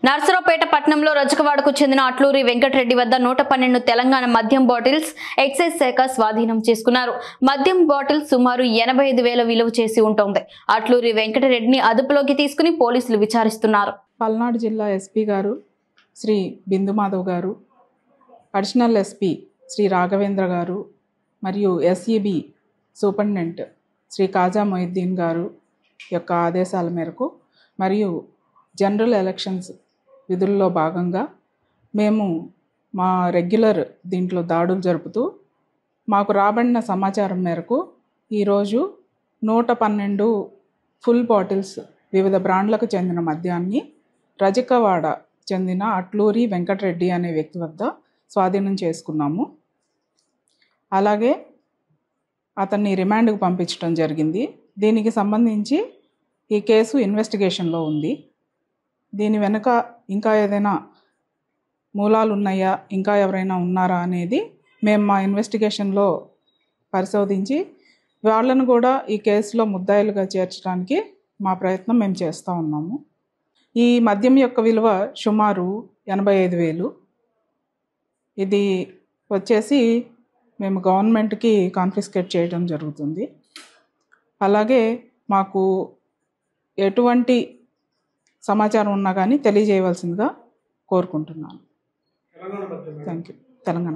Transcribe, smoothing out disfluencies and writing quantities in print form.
నర్సరావుపేట పట్టణంలో రజకవాడకు చెందిన అట్లూరి వెంకటరెడ్డి వద్ద 112 తెలంగాణ మద్యం బాటిల్స్ ఎక్సైజ్ శాఖ స్వాధీనం చేసుకున్నారు. మద్యం బాటిల్స్ సుమారు 85,000 విలువ చేసి ఉంటుంది. అట్లూరి వెంకటరెడ్డిని అదుపులోకి తీసుకుని పోలీసులు విచారిస్తున్నారు. పల్నాడు జిల్లా ఎస్పీ గారు శ్రీ బిందు మాధవ్ గారు, అడిషనల్ ఎస్పీ శ్రీ రాఘవేంద్ర గారు మరియు ఎస్ఈబి సూపరింటెండెంట్ శ్రీ కాజా మొయిద్దీన్ గారు యొక్క ఆదేశాల మేరకు మరియు జనరల్ ఎలక్షన్స్ విధుల్లో భాగంగా మేము మా రెగ్యులర్ దీంట్లో దాడులు జరుపుతూ మాకు రాబడిన సమాచారం మేరకు ఈరోజు 112 ఫుల్ బాటిల్స్ వివిధ బ్రాండ్లకు చెందిన మద్యాన్ని రజకవాడ చెందిన అట్లూరి వెంకటరెడ్డి అనే వ్యక్తి వద్ద స్వాధీనం చేసుకున్నాము. అలాగే అతన్ని రిమాండ్కు పంపించడం జరిగింది. దీనికి సంబంధించి ఈ కేసు ఇన్వెస్టిగేషన్లో ఉంది. దీని వెనుక ఇంకా ఏదైనా మూలాలు ఉన్నాయా, ఇంకా ఎవరైనా ఉన్నారా అనేది మేము మా ఇన్వెస్టిగేషన్లో పరిశోధించి వాళ్ళను కూడా ఈ కేసులో ముద్దాయిలుగా చేర్చడానికి మా ప్రయత్నం మేము చేస్తూ ఉన్నాము. ఈ మద్యం యొక్క విలువ సుమారు 85,000. ఇది వచ్చేసి మేము గవర్నమెంట్కి కాన్ఫిస్కేట్ చేయడం జరుగుతుంది. అలాగే మాకు ఎటువంటి సమాచారం ఉన్నా కానీ తెలియజేయవలసిందిగా కోరుకుంటున్నాను. Thank you. తెలంగాణ